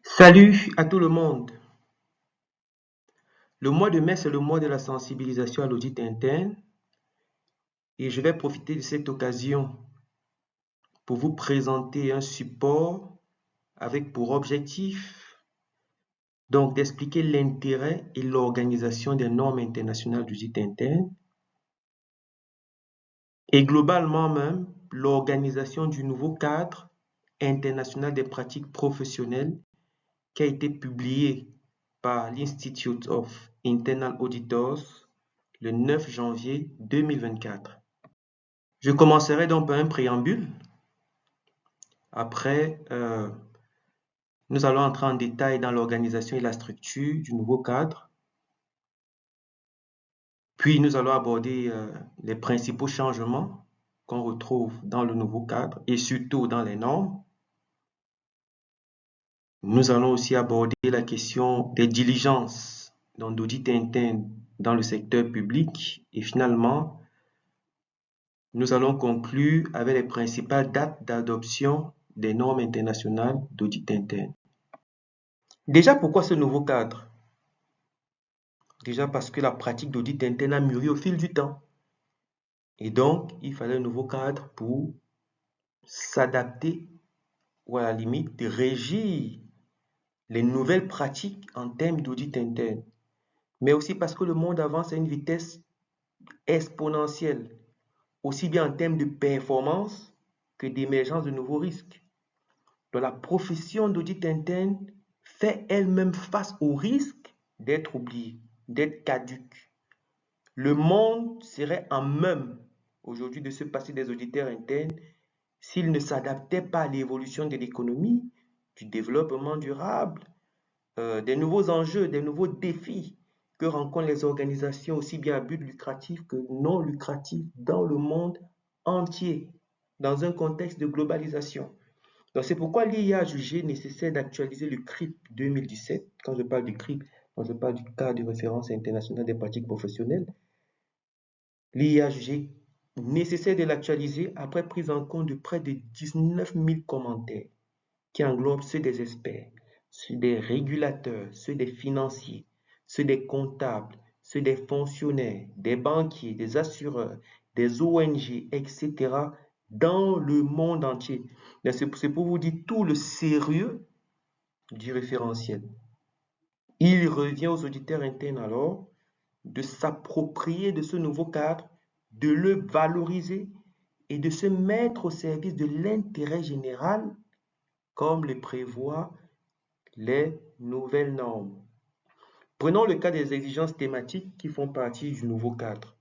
Salut à tout le monde. Le mois de mai, c'est le mois de la sensibilisation à l'audit interne et je vais profiter de cette occasion pour vous présenter un support avec pour objectif donc d'expliquer l'intérêt et l'organisation des normes internationales d'audit interne et globalement même l'organisation du nouveau cadre international des pratiques professionnelles qui a été publié par l'Institute of Internal Auditors le 9 janvier 2024. Je commencerai donc par un préambule. Après, nous allons entrer en détail dans l'organisation et la structure du nouveau cadre. Puis, nous allons aborder les principaux changements qu'on retrouve dans le nouveau cadre et surtout dans les normes. Nous allons aussi aborder la question des diligences d'audit interne dans le secteur public. Et finalement, nous allons conclure avec les principales dates d'adoption des normes internationales d'audit interne. Déjà, pourquoi ce nouveau cadre? Déjà parce que la pratique d'audit interne a mûri au fil du temps. Et donc, il fallait un nouveau cadre pour s'adapter ou à la limite de régir les nouvelles pratiques en termes d'audit interne. Mais aussi parce que le monde avance à une vitesse exponentielle, aussi bien en termes de performance que d'émergence de nouveaux risques. Donc, la profession d'audit interne fait elle-même face au risque d'être oubliée, d'être caduque. Le monde serait en même aujourd'hui de se passer des auditeurs internes s'ils ne s'adaptaient pas à l'évolution de l'économie, du développement durable, des nouveaux enjeux, des nouveaux défis que rencontrent les organisations aussi bien à but lucratif que non lucratif dans le monde entier, dans un contexte de globalisation. Donc c'est pourquoi l'IA a jugé nécessaire d'actualiser le CRIP 2017. Quand je parle du CRIP, quand je parle du cadre de référence international des pratiques professionnelles, l'IA a jugé nécessaire de l'actualiser après prise en compte de près de 19 000 commentaires qui englobent ceux des experts, ceux des régulateurs, ceux des financiers, ceux des comptables, ceux des fonctionnaires, des banquiers, des assureurs, des ONG, etc. dans le monde entier. C'est pour vous dire tout le sérieux du référentiel. Il revient aux auditeurs internes alors de s'approprier de ce nouveau cadre, de le valoriser et de se mettre au service de l'intérêt général comme le prévoient les nouvelles normes. Prenons le cas des exigences thématiques qui font partie du nouveau cadre.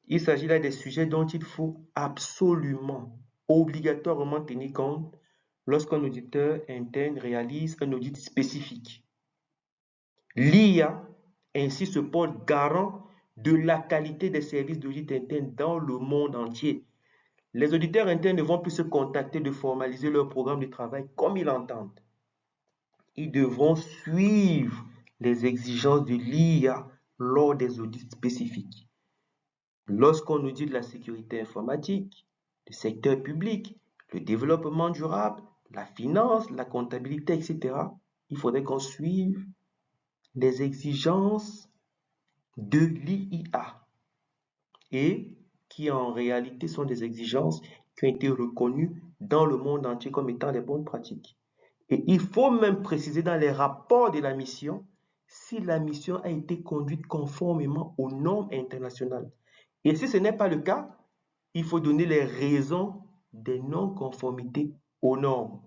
Il s'agit là des sujets dont il faut absolument, obligatoirement tenir compte lorsqu'un auditeur interne réalise un audit spécifique. L'IA ainsi se porte garant de la qualité des services d'audit interne dans le monde entier. Les auditeurs internes ne vont plus se contacter de formaliser leur programme de travail comme ils l'entendent. Ils devront suivre les exigences de l'IA lors des audits spécifiques. Lorsqu'on audite la sécurité informatique, le secteur public, le développement durable, la finance, la comptabilité, etc., il faudrait qu'on suive les exigences de l'IA et qui en réalité sont des exigences qui ont été reconnues dans le monde entier comme étant des bonnes pratiques. Et il faut même préciser dans les rapports de la mission si la mission a été conduite conformément aux normes internationales. Et si ce n'est pas le cas, il faut donner les raisons des non-conformités aux normes.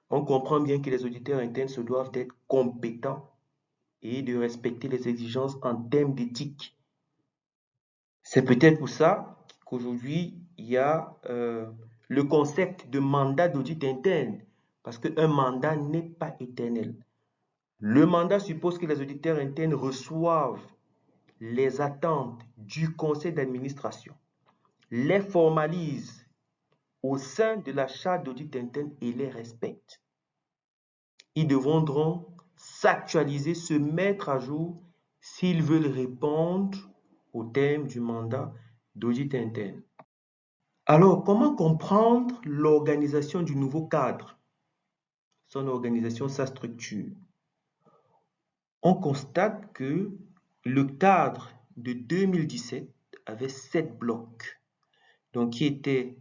On comprend bien que les auditeurs internes se doivent d'être compétents et de respecter les exigences en termes d'éthique. C'est peut-être pour ça qu'aujourd'hui, il y a le concept de mandat d'audit interne, parce qu'un mandat n'est pas éternel. Le mandat suppose que les auditeurs internes reçoivent les attentes du conseil d'administration, les formalisent au sein de la charte d'audit interne et les respectent. Ils devront s'actualiser, se mettre à jour s'ils veulent répondre au thème du mandat d'audit interne. Alors, comment comprendre l'organisation du nouveau cadre? son organisation, sa structure. On constate que le cadre de 2017 avait 7 blocs, donc qui étaient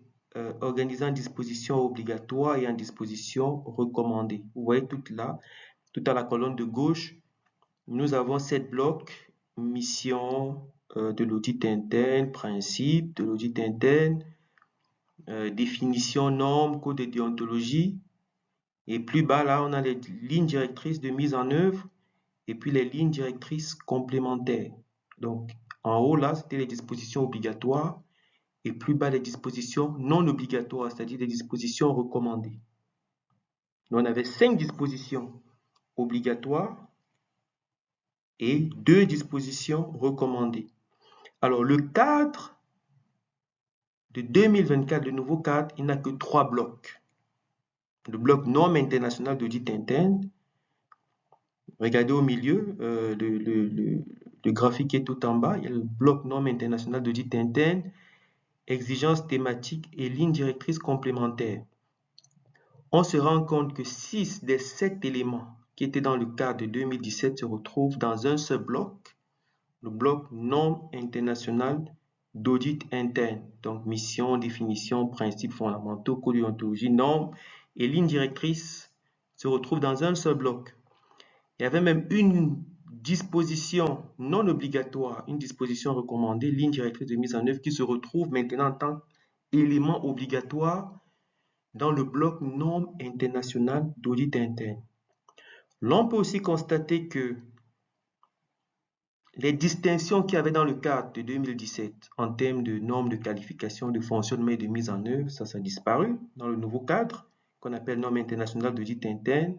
organisés en disposition obligatoire et en disposition recommandée. Vous voyez tout là, tout à la colonne de gauche, nous avons 7 blocs, mission de l'audit interne, principe de l'audit interne, définition, normes, code de déontologie. Et plus bas, là, on a les lignes directrices de mise en œuvre et puis les lignes directrices complémentaires. Donc, en haut, là, c'était les dispositions obligatoires et plus bas, les dispositions non obligatoires, c'est-à-dire les dispositions recommandées. Donc, on avait 5 dispositions obligatoires et 2 dispositions recommandées. Alors, le cadre de 2024, le nouveau cadre, il n'a que 3 blocs. Le bloc normes internationales d'audit interne. Regardez au milieu, le graphique est tout en bas. Il y a le bloc normes internationales d'audit interne, exigences thématiques et lignes directrices complémentaires. On se rend compte que 6 des 7 éléments qui étaient dans le cadre de 2017 se retrouvent dans un seul bloc, le bloc normes internationales d'audit interne. Donc, mission, définition, principes fondamentaux, code de déontologie, normes et lignes directrices se retrouvent dans un seul bloc. Il y avait même une disposition non obligatoire, une disposition recommandée, ligne directrice de mise en œuvre qui se retrouve maintenant en tant qu'élément obligatoire dans le bloc normes internationales d'audit interne. L'on peut aussi constater que les distinctions qu'il y avait dans le cadre de 2017 en termes de normes de qualification, de fonctionnement et de mise en œuvre, ça a disparu dans le nouveau cadre qu'on appelle normes internationales d'audit interne.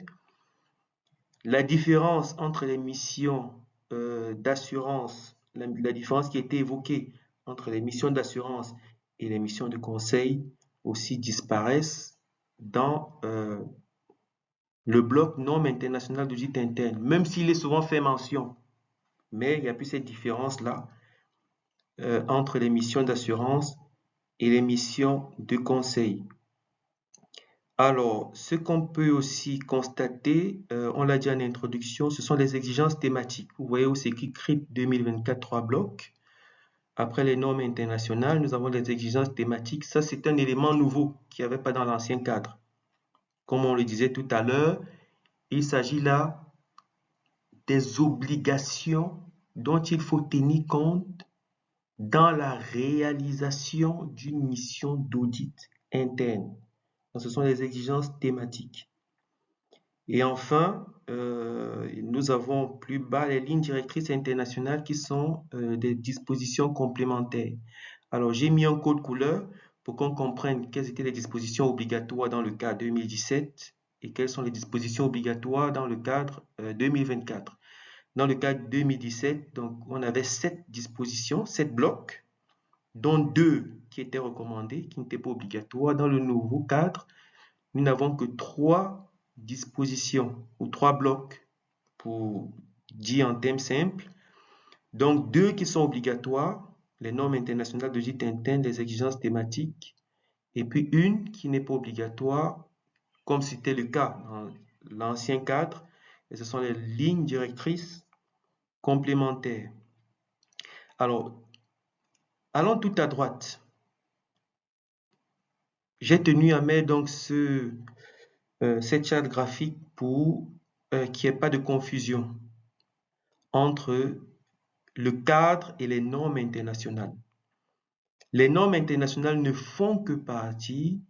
La différence entre les missions d'assurance, la différence qui a été évoquée entre les missions d'assurance et les missions de conseil aussi disparaissent dans le bloc normes internationales d'audit interne, même s'il est souvent fait mention. Mais il n'y a plus cette différence-là entre les missions d'assurance et les missions de conseil. Alors, ce qu'on peut aussi constater, on l'a dit en introduction, ce sont les exigences thématiques. Vous voyez où c'est écrit CRIP 2024, 3 blocs. Après les normes internationales, nous avons les exigences thématiques. Ça, c'est un élément nouveau qu'il n'y avait pas dans l'ancien cadre. Comme on le disait tout à l'heure, il s'agit là des obligations dont il faut tenir compte dans la réalisation d'une mission d'audit interne. Donc, ce sont les exigences thématiques. Et enfin, nous avons plus bas les lignes directrices internationales qui sont des dispositions complémentaires. Alors, j'ai mis un code couleur pour qu'on comprenne quelles étaient les dispositions obligatoires dans le cadre 2017 et quelles sont les dispositions obligatoires dans le cadre 2024. Dans le cadre 2017, donc, on avait 7 dispositions, 7 blocs, dont 2 qui étaient recommandés, qui n'étaient pas obligatoires. Dans le nouveau cadre, nous n'avons que 3 dispositions ou 3 blocs, pour dire en termes simples. Donc, 2 qui sont obligatoires, les normes internationales d'audit interne, les exigences thématiques, et puis une qui n'est pas obligatoire, comme c'était le cas dans l'ancien cadre, et ce sont les lignes directrices complémentaires. Alors, allons tout à droite. J'ai tenu à mettre donc cette charte graphique pour qu'il n'y ait pas de confusion entre le cadre et les normes internationales. Les normes internationales ne font que partie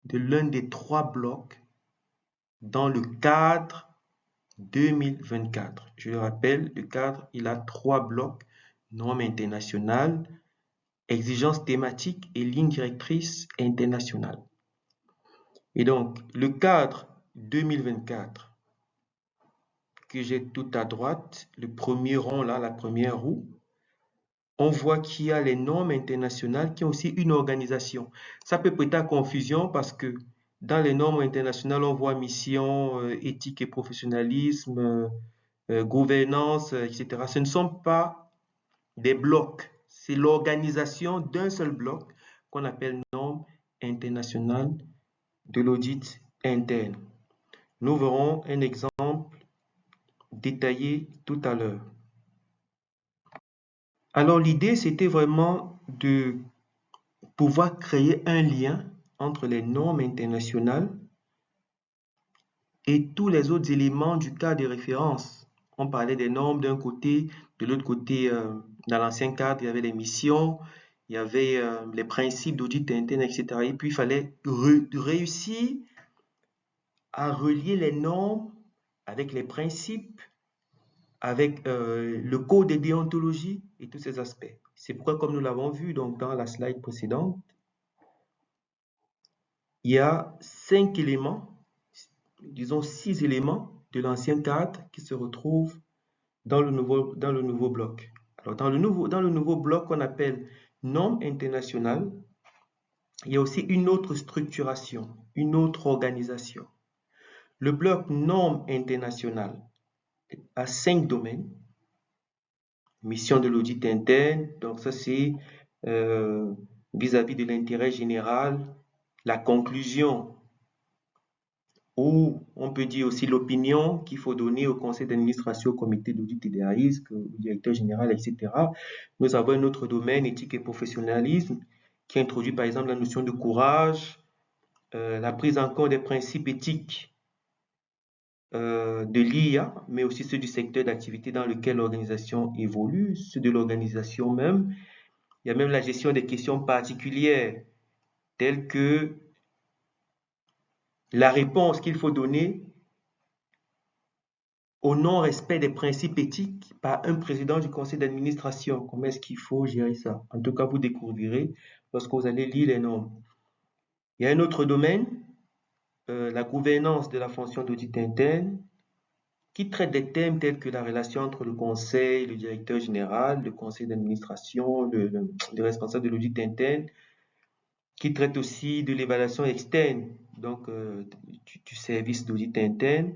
de l'un des 3 blocs dans le cadre 2024. Je le rappelle, le cadre, il a 3 blocs, normes internationales, exigences thématiques et lignes directrices internationales. Et donc, le cadre 2024, que j'ai tout à droite, le premier rond là, la première roue, on voit qu'il y a les normes internationales qui ont aussi une organisation. Ça peut prêter à confusion parce que dans les normes internationales, on voit mission, éthique et professionnalisme, gouvernance, etc. Ce ne sont pas des blocs, c'est l'organisation d'un seul bloc qu'on appelle normes internationales de l'audit interne. Nous verrons un exemple détaillé tout à l'heure. Alors l'idée, c'était vraiment de pouvoir créer un lien entre les normes internationales et tous les autres éléments du cadre de référence. On parlait des normes d'un côté, de l'autre côté, dans l'ancien cadre, il y avait les missions, il y avait les principes d'audit interne, etc. Et puis, il fallait réussir à relier les normes avec les principes, avec le code de déontologie et tous ces aspects. C'est pourquoi, comme nous l'avons vu donc, dans la slide précédente, il y a 5 éléments, disons 6 éléments de l'ancien cadre qui se retrouvent dans le nouveau bloc. Alors, dans le nouveau bloc qu'on appelle normes internationales, il y a aussi une autre structuration, une autre organisation. Le bloc normes internationales a 5 domaines. Mission de l'audit interne, donc ça c'est vis-à-vis de l'intérêt général, la conclusion, ou on peut dire aussi l'opinion qu'il faut donner au conseil d'administration, au comité d'audit et des risques, au directeur général, etc. Nous avons un autre domaine, éthique et professionnalisme, qui introduit par exemple la notion de courage, la prise en compte des principes éthiques de l'IA, mais aussi ceux du secteur d'activité dans lequel l'organisation évolue, ceux de l'organisation même. Il y a même la gestion des questions particulières, telles que la réponse qu'il faut donner au non-respect des principes éthiques par un président du conseil d'administration. Comment est-ce qu'il faut gérer ça? En tout cas, vous découvrirez lorsque vous allez lire les normes. Il y a un autre domaine, la gouvernance de la fonction d'audit interne, qui traite des thèmes tels que la relation entre le conseil, le directeur général, le conseil d'administration, le responsable de l'audit interne, qui traite aussi de l'évaluation externe, donc du service d'audit interne.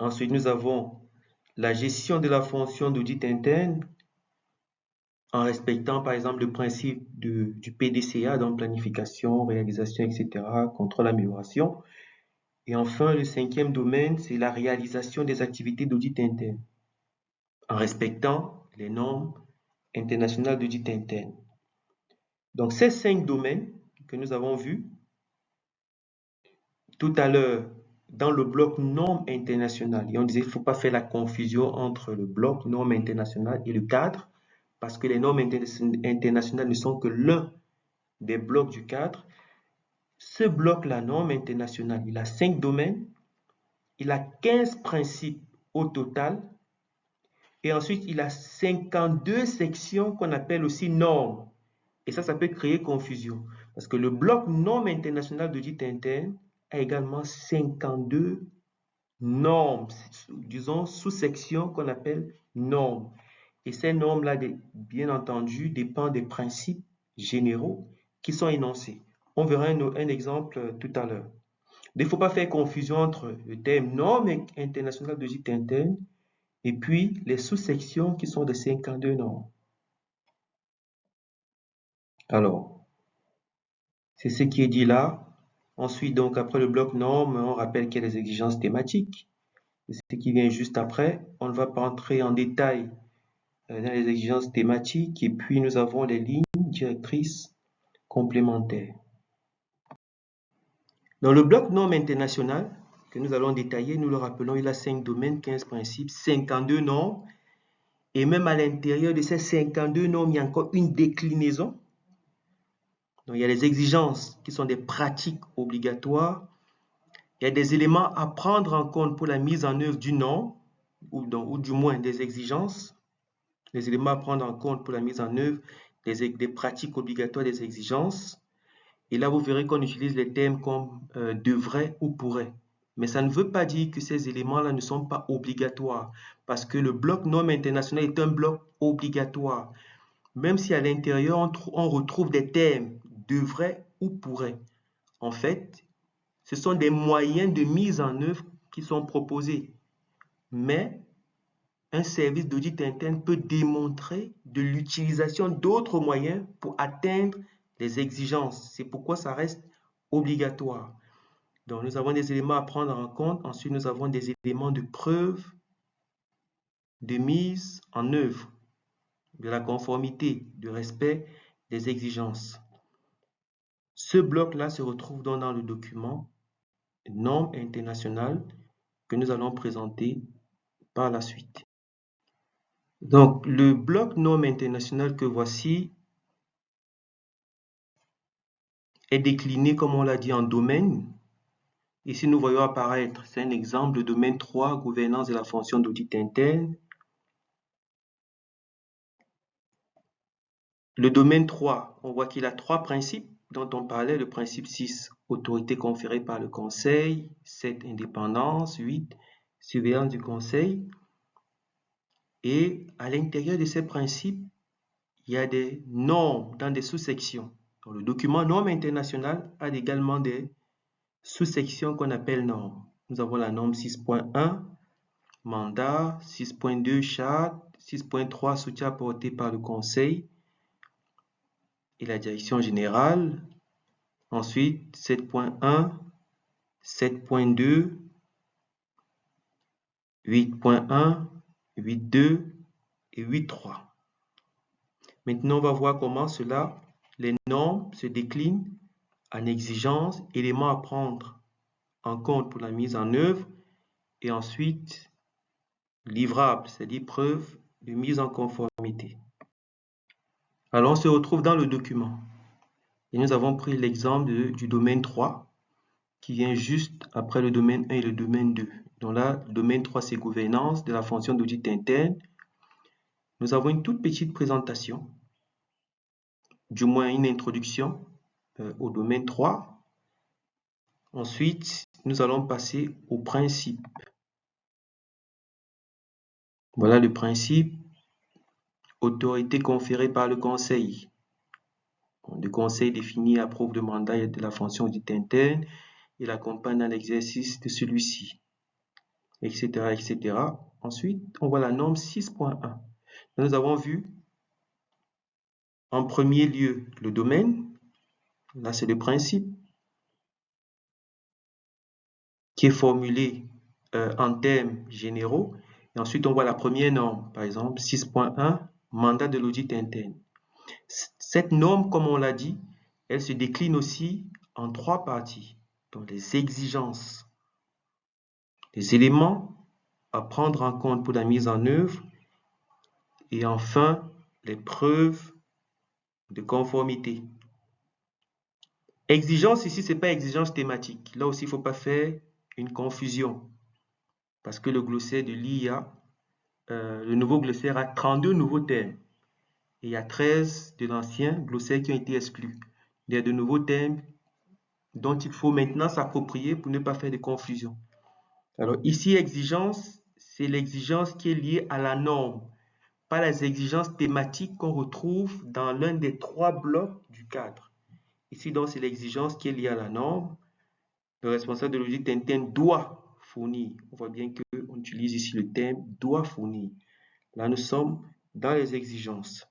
Ensuite, nous avons la gestion de la fonction d'audit interne en respectant par exemple le principe du PDCA, donc planification, réalisation, etc., contrôle, amélioration. Et enfin, le 5e domaine, c'est la réalisation des activités d'audit interne en respectant les normes internationales d'audit interne. Donc, ces 5 domaines que nous avons vus tout à l'heure dans le bloc normes internationales, et on disait qu'il ne faut pas faire la confusion entre le bloc normes internationales et le cadre, parce que les normes internationales ne sont que l'un des blocs du cadre. Ce bloc, la norme internationale, il a 5 domaines, il a 15 principes au total, et ensuite il a 52 sections qu'on appelle aussi normes. Et ça peut créer confusion, parce que le bloc normes internationales d'audit interne a également 52 normes, disons sous-sections qu'on appelle normes. Et ces normes-là, bien entendu, dépendent des principes généraux qui sont énoncés. On verra un exemple tout à l'heure. Il ne faut pas faire confusion entre le terme normes internationales d'audit interne et puis les sous-sections qui sont de 52 normes. Alors, c'est ce qui est dit là. Ensuite, donc, après le bloc normes, on rappelle qu'il y a les exigences thématiques. Ce qui vient juste après, on ne va pas entrer en détail dans les exigences thématiques. Et puis, nous avons les lignes directrices complémentaires. Dans le bloc normes internationales que nous allons détailler, nous le rappelons, il a 5 domaines, 15 principes, 52 normes. Et même à l'intérieur de ces 52 normes, il y a encore une déclinaison. Donc, il y a les exigences qui sont des pratiques obligatoires. Il y a des éléments à prendre en compte pour la mise en œuvre d'une norme, ou du moins des exigences. Les éléments à prendre en compte pour la mise en œuvre des pratiques obligatoires, des exigences. Et là, vous verrez qu'on utilise les termes comme devrait ou pourrait. Mais ça ne veut pas dire que ces éléments-là ne sont pas obligatoires, parce que le bloc normes international est un bloc obligatoire. Même si à l'intérieur, on retrouve des termes devrait ou pourrait. En fait, ce sont des moyens de mise en œuvre qui sont proposés. Mais un service d'audit interne peut démontrer de l'utilisation d'autres moyens pour atteindre les exigences. C'est pourquoi ça reste obligatoire. Donc, nous avons des éléments à prendre en compte. Ensuite, nous avons des éléments de preuve, de mise en œuvre, de la conformité, du respect des exigences. Ce bloc-là se retrouve donc dans le document normes internationales que nous allons présenter par la suite. Donc, le bloc normes internationales que voici est décliné, comme on l'a dit, en domaines. Ici, nous voyons apparaître, c'est un exemple, le domaine 3, gouvernance de la fonction d'audit interne. Le domaine 3, on voit qu'il a 3 principes dont on parlait. Le principe 6, autorité conférée par le conseil. 7, indépendance. 8, surveillance du conseil. Et à l'intérieur de ces principes, il y a des normes dans des sous-sections. Le document normes internationales a également des sous-sections qu'on appelle normes. Nous avons la norme 6.1, mandat, 6.2, charte, 6.3, soutien apporté par le conseil et la direction générale. Ensuite, 7.1, 7.2, 8.1, 8.2 et 8.3. Maintenant, on va voir comment les normes se déclinent en exigences, éléments à prendre en compte pour la mise en œuvre, et ensuite livrables, c'est-à-dire preuves de mise en conformité. Alors, on se retrouve dans le document. Et nous avons pris l'exemple du domaine 3, qui vient juste après le domaine 1 et le domaine 2. Donc là, le domaine 3, c'est gouvernance de la fonction d'audit interne. Nous avons une toute petite présentation, du moins une introduction au domaine 3. Ensuite, nous allons passer au principe. Voilà le principe. Autorité conférée par le conseil. Le conseil définit et approuve le mandat de la fonction d'audit interne et l'accompagne dans l'exercice de celui-ci, etc., etc. Ensuite, on voit la norme 6.1. Nous avons vu en premier lieu le domaine. Là, c'est le principe qui est formulé en termes généraux. Et ensuite, on voit la première norme, par exemple 6.1, mandat de l'audit interne. Cette norme, comme on l'a dit, elle se décline aussi en 3 parties. Donc, les exigences, les éléments à prendre en compte pour la mise en œuvre et enfin, les preuves de conformité. Exigence ici, ce n'est pas exigence thématique. Là aussi, il ne faut pas faire une confusion parce que le glossaire de l'IA, le nouveau glossaire a 32 nouveaux termes. Et il y a 13 de l'ancien glossaire qui ont été exclus. Il y a de nouveaux termes dont il faut maintenant s'approprier pour ne pas faire de confusion. Alors ici, exigence, c'est l'exigence qui est liée à la norme, pas les exigences thématiques qu'on retrouve dans l'un des 3 blocs du cadre. Ici, donc, c'est l'exigence qui est liée à la norme. Le responsable de l'audit interne doit fournir. On voit bien qu'on utilise ici le terme doit fournir. Là, nous sommes dans les exigences.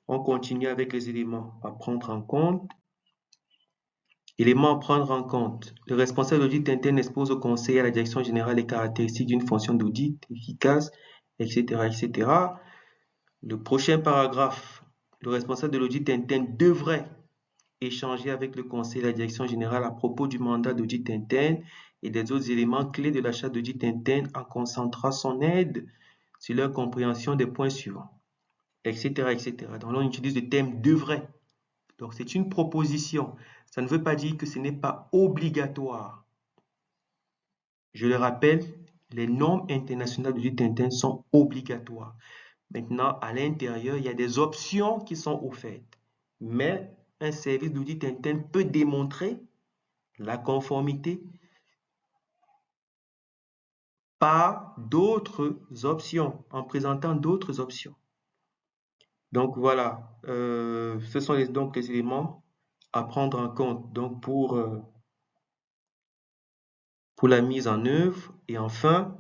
On continue avec les éléments à prendre en compte. Éléments à prendre en compte. Le responsable d'audit interne expose au conseil et à la direction générale les caractéristiques d'une fonction d'audit efficace, etc., etc. Le prochain paragraphe, le responsable de l'audit interne devrait échanger avec le conseil et la direction générale à propos du mandat d'audit interne et des autres éléments clés de l'achat d'audit interne en concentrant son aide sur leur compréhension des points suivants, etc., etc. Donc là, on utilise le terme devrait. Donc c'est une proposition. Ça ne veut pas dire que ce n'est pas obligatoire. Je le rappelle, les normes internationales d'audit interne sont obligatoires. Maintenant, à l'intérieur, il y a des options qui sont offertes. Mais un service d'audit interne peut démontrer la conformité par d'autres options, en présentant d'autres options. Donc voilà, ce sont donc les éléments à prendre en compte donc pour la mise en œuvre. Et enfin,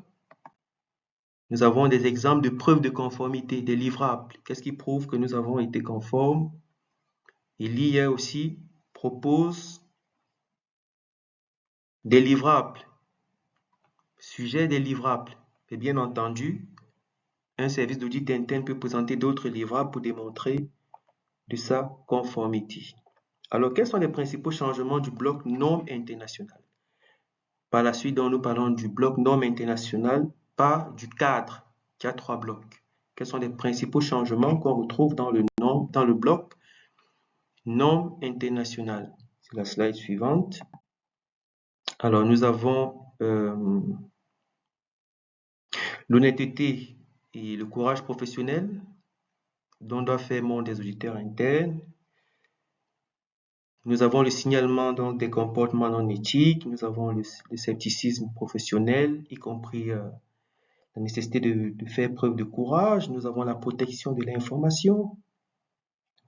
nous avons des exemples de preuves de conformité, des livrables. Qu'est-ce qui prouve que nous avons été conformes? Et l'IA aussi propose Des livrables. Sujet des livrables. Et bien entendu, un service d'audit interne peut présenter d'autres livrables pour démontrer de sa conformité. Alors, quels sont les principaux changements du bloc normes international? Par la suite, donc, nous parlons du bloc normes international, pas du cadre, qui a 3 blocs. Quels sont les principaux changements qu'on retrouve dans le bloc normes internationales? C'est la slide suivante. Alors, nous avons l'honnêteté et le courage professionnel dont doit faire montre des auditeurs internes. Nous avons le signalement donc des comportements non éthiques, nous avons le scepticisme professionnel, y compris la nécessité de faire preuve de courage. Nous avons la protection de l'information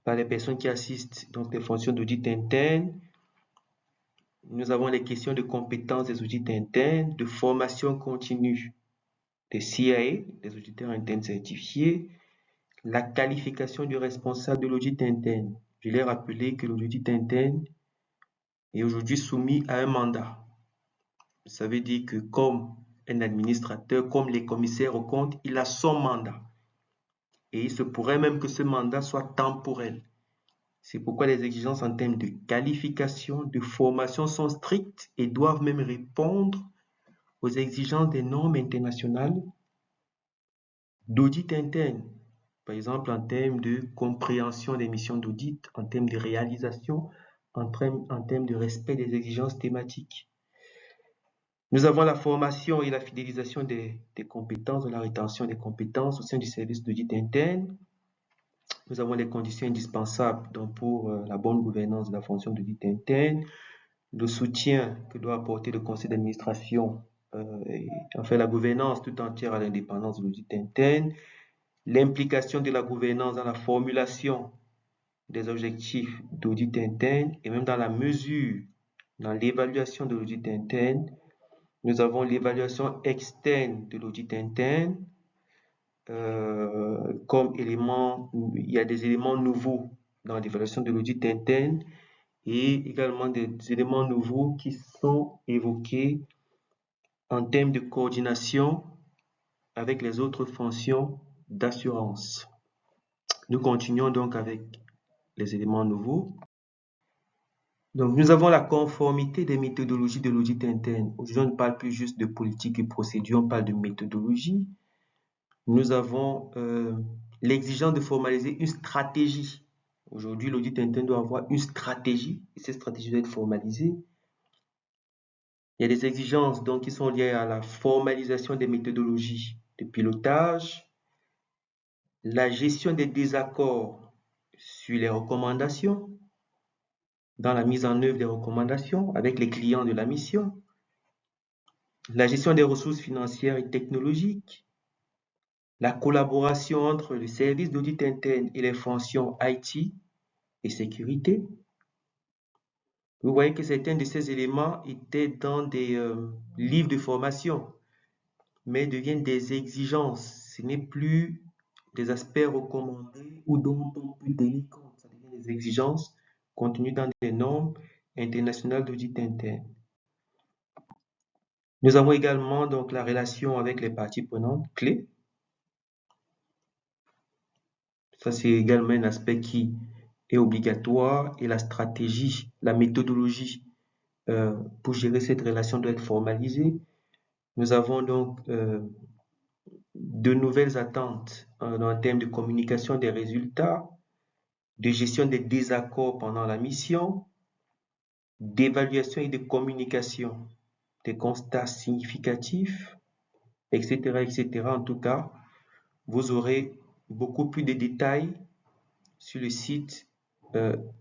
par les personnes qui assistent donc les fonctions d'audit interne. Nous avons les questions de compétences des audits internes, de formation continue des CIA, des auditeurs internes certifiés, la qualification du responsable de l'audit interne. Je l'ai rappelé que l'audit interne est aujourd'hui soumis à un mandat. Ça veut dire que comme un administrateur, comme les commissaires aux comptes, il a son mandat. Et il se pourrait même que ce mandat soit temporel. C'est pourquoi les exigences en termes de qualification, de formation sont strictes et doivent même répondre aux exigences des normes internationales d'audit interne. Par exemple, en termes de compréhension des missions d'audit, en termes de réalisation, en termes de respect des exigences thématiques. Nous avons la formation et la fidélisation des compétences, de la rétention des compétences au sein du service d'audit interne. Nous avons les conditions indispensables donc pour la bonne gouvernance de la fonction d'audit interne, le soutien que doit apporter le conseil d'administration et enfin la gouvernance tout entière à l'indépendance de l'audit interne, l'implication de la gouvernance dans la formulation des objectifs d'audit interne et même dans la mesure, dans l'évaluation de l'audit interne. Nous avons l'évaluation externe de l'audit interne. Comme élément, il y a des éléments nouveaux dans l'évaluation de l'audit interne et également des éléments nouveaux qui sont évoqués en termes de coordination avec les autres fonctions d'assurance. Nous continuons donc avec les éléments nouveaux. Donc, nous avons la conformité des méthodologies de l'audit interne. Aujourd'hui, on ne parle plus juste de politique et procédure, on parle de méthodologie. Nous avons l'exigence de formaliser une stratégie. Aujourd'hui, l'audit interne doit avoir une stratégie et cette stratégie doit être formalisée. Il y a des exigences donc, qui sont liées à la formalisation des méthodologies de pilotage, la gestion des désaccords sur les recommandations, dans la mise en œuvre des recommandations avec les clients de la mission, la gestion des ressources financières et technologiques, la collaboration entre le service d'audit interne et les fonctions IT et sécurité. Vous voyez que certains de ces éléments étaient dans des livres de formation, mais deviennent des exigences. Ce n'est plus des aspects recommandés ou dont on peut tenir compte. Ça devient des exigences contenues dans des normes internationales d'audit interne. Nous avons également donc la relation avec les parties prenantes clés. Ça, c'est également un aspect qui est obligatoire et la stratégie, la méthodologie pour gérer cette relation doit être formalisée. Nous avons donc de nouvelles attentes en termes de communication des résultats, de gestion des désaccords pendant la mission, d'évaluation et de communication des constats significatifs, etc., etc. En tout cas, vous aurez beaucoup plus de détails sur le site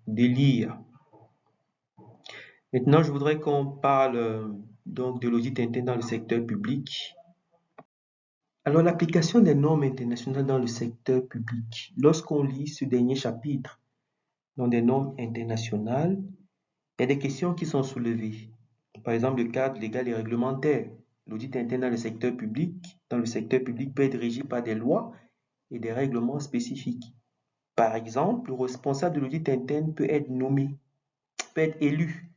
d'ELIR. Maintenant, je voudrais qu'on parle donc de l'audit interne dans le secteur public. Alors, l'application des normes internationales dans le secteur public. Lorsqu'on lit ce dernier chapitre dans des normes internationales, il y a des questions qui sont soulevées. Par exemple, le cadre légal et réglementaire. L'audit interne dans le secteur public peut être régi par des lois et des règlements spécifiques. Par exemple, le responsable de l'audit interne peut être nommé, peut être élu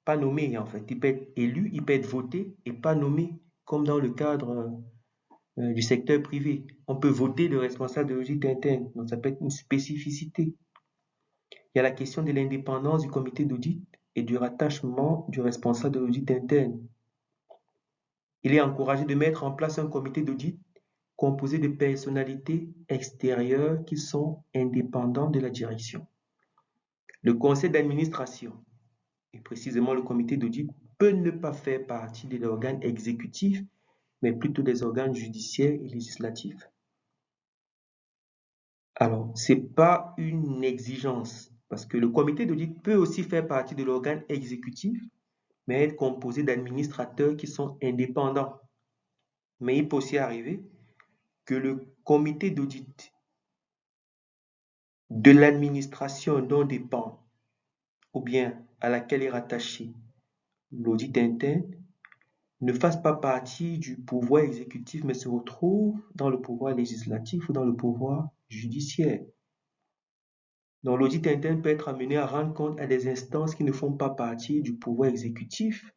pas nommé en fait. Il peut être élu, il peut être voté et pas nommé, comme dans le cadre du secteur privé. On peut voter le responsable de l'audit interne, donc ça peut être une spécificité. Il y a la question de l'indépendance du comité d'audit et du rattachement du responsable de l'audit interne. Il est encouragé de mettre en place un comité d'audit composé de personnalités extérieures qui sont indépendantes de la direction. Le conseil d'administration, et précisément le comité d'audit, peut ne pas faire partie de l'organe exécutif, mais plutôt des organes judiciaires et législatifs. Alors, ce n'est pas une exigence, parce que le comité d'audit peut aussi faire partie de l'organe exécutif, mais être composé d'administrateurs qui sont indépendants. Mais il peut aussi arriver que le comité d'audit de l'administration dont dépend ou bien à laquelle est rattaché l'audit interne ne fasse pas partie du pouvoir exécutif, mais se retrouve dans le pouvoir législatif ou dans le pouvoir judiciaire. Donc l'audit interne peut être amené à rendre compte à des instances qui ne font pas partie du pouvoir exécutif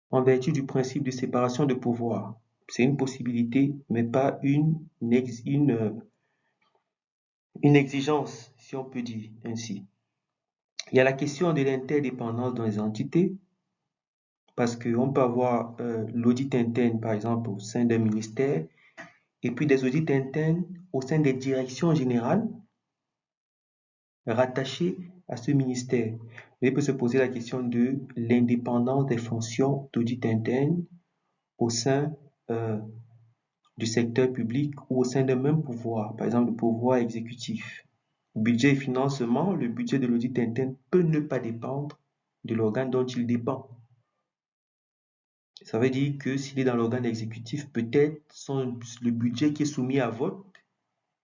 en vertu du principe de séparation de pouvoir. C'est une possibilité, mais pas une exigence, si on peut dire ainsi. Il y a la question de l'interdépendance dans les entités, parce qu'on peut avoir l'audit interne, par exemple, au sein d'un ministère, et puis des audits internes au sein des directions générales rattachées à ce ministère. Il peut se poser la question de l'indépendance des fonctions d'audit interne au sein du secteur public ou au sein d'un même pouvoir, par exemple le pouvoir exécutif. Budget et financement, le budget de l'audit interne peut ne pas dépendre de l'organe dont il dépend. Ça veut dire que s'il est dans l'organe exécutif, peut-être le budget qui est soumis à vote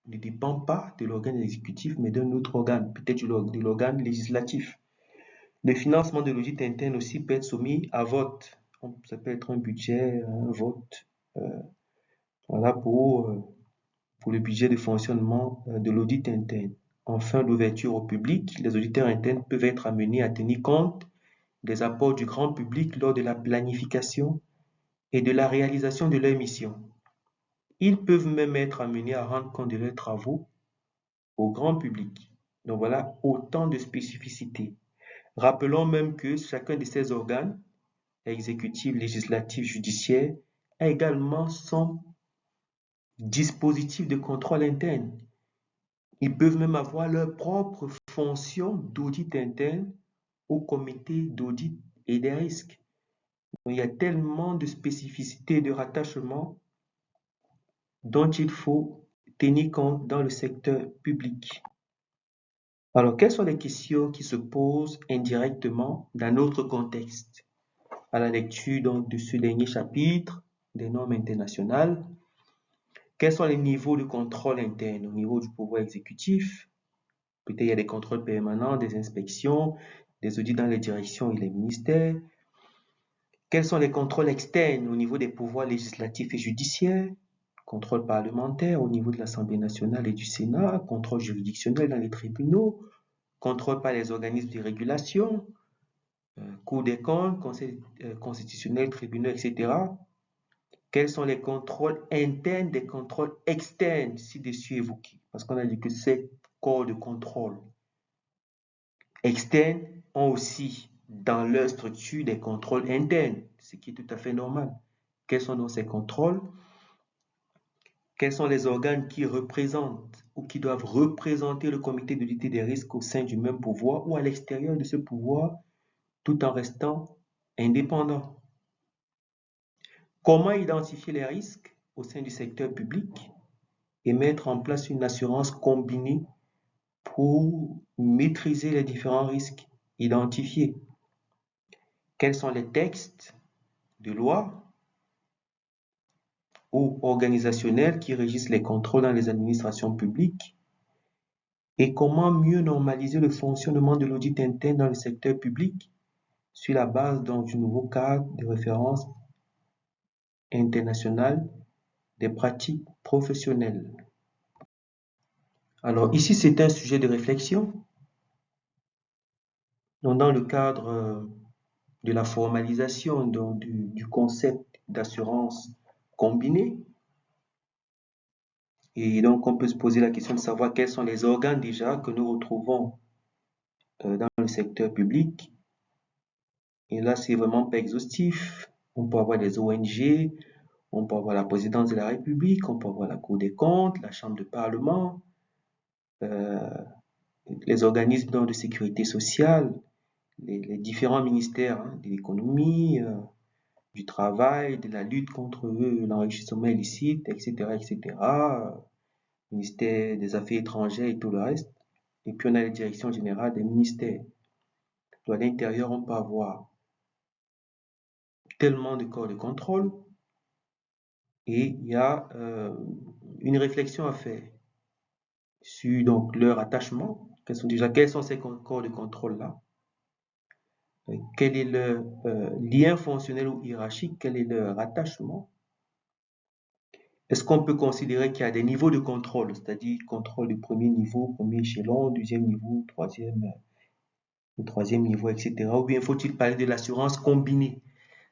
ne dépend pas de l'organe exécutif, mais d'un autre organe, peut-être de l'organe législatif. Le financement de l'audit interne aussi peut être soumis à vote. Ça peut être un budget, un vote, voilà pour le budget de fonctionnement de l'audit interne. Enfin, l'ouverture au public, les auditeurs internes peuvent être amenés à tenir compte des apports du grand public lors de la planification et de la réalisation de leur mission. Ils peuvent même être amenés à rendre compte de leurs travaux au grand public. Donc voilà autant de spécificités. Rappelons même que chacun de ces organes, exécutifs, législatifs, judiciaires, a également son dispositif de contrôle interne. Ils peuvent même avoir leur propre fonction d'audit interne au comité d'audit et des risques. Donc, il y a tellement de spécificités et de rattachements dont il faut tenir compte dans le secteur public. Alors, quelles sont les questions qui se posent indirectement dans notre contexte? À la lecture donc de ce dernier chapitre des normes internationales, quels sont les niveaux de contrôle interne au niveau du pouvoir exécutif? Peut-être il y a des contrôles permanents, des inspections, des audits dans les directions et les ministères. Quels sont les contrôles externes au niveau des pouvoirs législatifs et judiciaires? Contrôle parlementaire au niveau de l'Assemblée nationale et du Sénat, contrôle juridictionnel dans les tribunaux, contrôle par les organismes de régulation, Cour des comptes, Conseil constitutionnel, tribunaux, etc. Quels sont les contrôles internes des contrôles externes ci-dessus évoqués? Parce qu'on a dit que ces corps de contrôle externes ont aussi dans leur structure des contrôles internes, ce qui est tout à fait normal. Quels sont donc ces contrôles? Quels sont les organes qui représentent ou qui doivent représenter le comité d'audit des risques au sein du même pouvoir ou à l'extérieur de ce pouvoir, tout en restant indépendant? Comment identifier les risques au sein du secteur public et mettre en place une assurance combinée pour maîtriser les différents risques identifiés? Quels sont les textes de loi ou organisationnels qui régissent les contrôles dans les administrations publiques? Et comment mieux normaliser le fonctionnement de l'audit interne dans le secteur public sur la base donc du nouveau cadre de référence international des pratiques professionnelles? Alors ici, c'est un sujet de réflexion. Donc, dans le cadre de la formalisation du concept d'assurance combinée, et donc on peut se poser la question de savoir quels sont les organes déjà que nous retrouvons dans le secteur public. Et là, c'est vraiment pas exhaustif. On peut avoir des ONG, on peut avoir la présidence de la République, on peut avoir la Cour des comptes, la Chambre de Parlement, euh, les organismes de sécurité sociale, les différents ministères de l'économie, du travail, de la lutte contre l'enrichissement illicite, etc., etc., ministère des Affaires étrangères et tout le reste. Et puis on a les directions générales des ministères. À l'intérieur, on peut avoir tellement de corps de contrôle et il y a une réflexion à faire sur donc leur attachement. Quels sont ces corps de contrôle-là? Quel est leur lien fonctionnel ou hiérarchique? Quel est leur attachement? Est-ce qu'on peut considérer qu'il y a des niveaux de contrôle, c'est-à-dire contrôle de premier niveau, premier échelon, deuxième niveau, troisième niveau, etc. Ou bien faut-il parler de l'assurance combinée?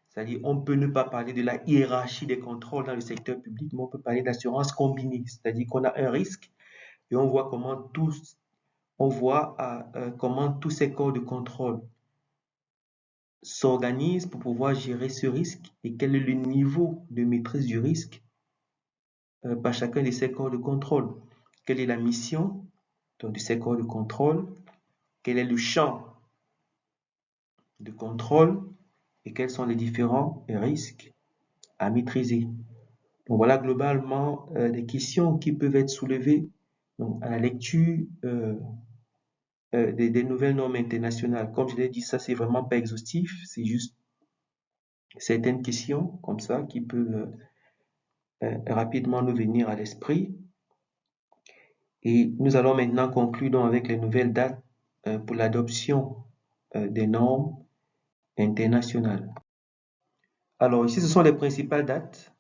C'est-à-dire on peut ne pas parler de la hiérarchie des contrôles dans le secteur public, mais on peut parler d'assurance combinée, c'est-à-dire qu'on a un risque et on voit comment tous ces corps de contrôle s'organisent pour pouvoir gérer ce risque et quel est le niveau de maîtrise du risque par chacun de ces corps de contrôle. Quelle est la mission de ces corps de contrôle? Quel est le champ de contrôle et quels sont les différents risques à maîtriser? Donc voilà globalement des questions qui peuvent être soulevées donc, à la lecture des nouvelles normes internationales. Comme je l'ai dit, ça c'est vraiment pas exhaustif, c'est juste certaines questions comme ça qui peuvent rapidement nous venir à l'esprit. Et nous allons maintenant conclure donc avec les nouvelles dates pour l'adoption des normes internationales. Alors ici, ce sont les principales dates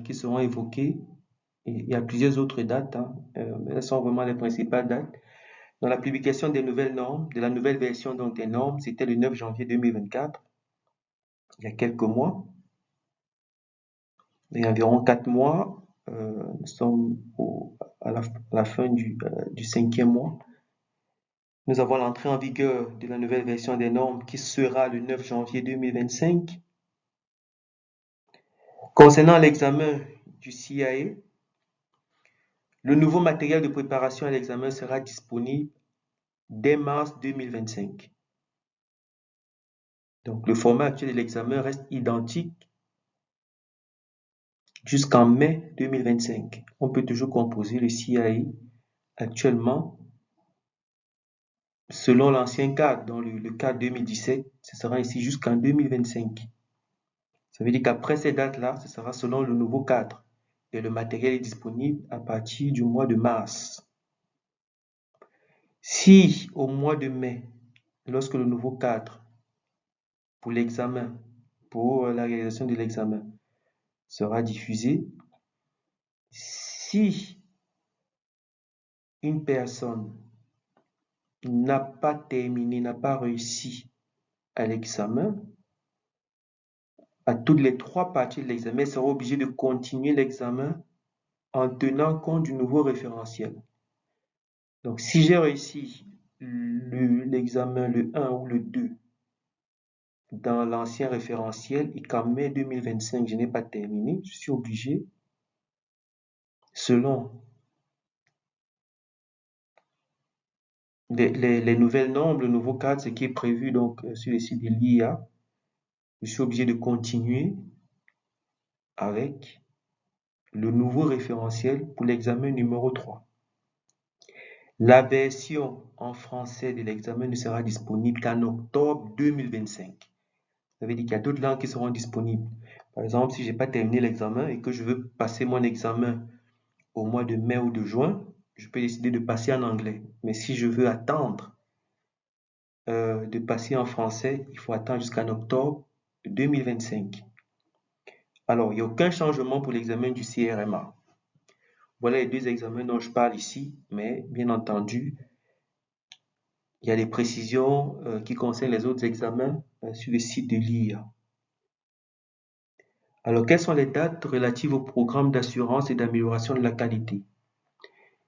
qui seront évoquées. Et il y a plusieurs autres dates, mais elles sont vraiment les principales dates. Dans la publication des nouvelles normes, de la nouvelle version donc des normes, c'était le 9 janvier 2024, il y a quelques mois. Il y a environ 4 mois, nous sommes à la fin du 5e mois. Nous avons l'entrée en vigueur de la nouvelle version des normes qui sera le 9 janvier 2025. Concernant l'examen du CIA, le nouveau matériel de préparation à l'examen sera disponible dès mars 2025. Donc le format actuel de l'examen reste identique jusqu'en mai 2025. On peut toujours composer le CIA actuellement selon l'ancien cadre, dans le cadre 2017, ce sera ici jusqu'en 2025. Ça veut dire qu'après ces dates-là, ce sera selon le nouveau cadre. Et le matériel est disponible à partir du mois de mars. Si au mois de mai, lorsque le nouveau cadre pour l'examen, pour la réalisation de l'examen sera diffusé, si une personne n'a pas terminé, n'a pas réussi à l'examen, à toutes les 3 parties de l'examen, elle sera obligée de continuer l'examen en tenant compte du nouveau référentiel. Donc, si j'ai réussi l'examen, le 1 ou le 2, dans l'ancien référentiel et qu'en mai 2025, je n'ai pas terminé, je suis obligé, selon les nouvelles normes, le nouveau cadre, ce qui est prévu donc sur le site de l'IA, je suis obligé de continuer avec le nouveau référentiel pour l'examen numéro 3. La version en français de l'examen ne sera disponible qu'en octobre 2025. Ça veut dire qu'il y a d'autres langues qui seront disponibles. Par exemple, si je n'ai pas terminé l'examen et que je veux passer mon examen au mois de mai ou de juin, je peux décider de passer en anglais. Mais si je veux attendre de passer en français, il faut attendre jusqu'en octobre 2025. Alors, il n'y a aucun changement pour l'examen du CRMA. Voilà les 2 examens dont je parle ici, mais bien entendu, Il y a des précisions qui concernent les autres examens sur le site de l'IA. Alors, quelles sont les dates relatives au programme d'assurance et d'amélioration de la qualité?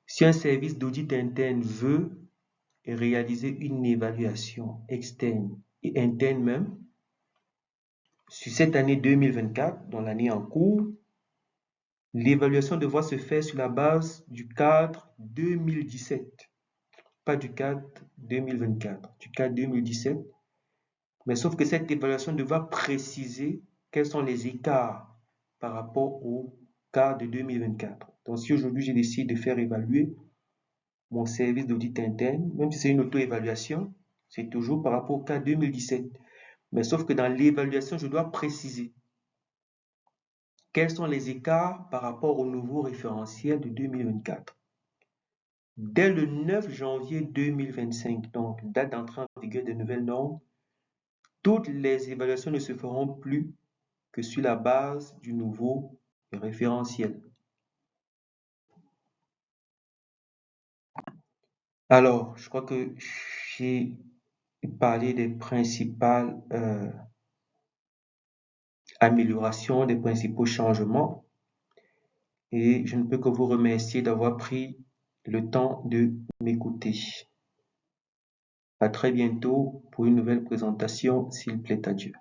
Si un service d'audit interne veut réaliser une évaluation externe et interne même, sur cette année 2024, dans l'année en cours, l'évaluation devra se faire sur la base du cadre 2017, pas du cadre 2024, du cadre 2017. Mais sauf que cette évaluation devra préciser quels sont les écarts par rapport au cadre de 2024. Donc si aujourd'hui je décide de faire évaluer mon service d'audit interne, même si c'est une auto-évaluation, c'est toujours par rapport au cadre 2017. Mais sauf que dans l'évaluation, je dois préciser quels sont les écarts par rapport au nouveau référentiel de 2024. Dès le 9 janvier 2025, donc date d'entrée en vigueur des nouvelles normes, toutes les évaluations ne se feront plus que sur la base du nouveau référentiel. Alors, je crois que j'ai parlé des principales améliorations, des principaux changements. Et je ne peux que vous remercier d'avoir pris le temps de m'écouter. À très bientôt pour une nouvelle présentation, s'il plaît à Dieu.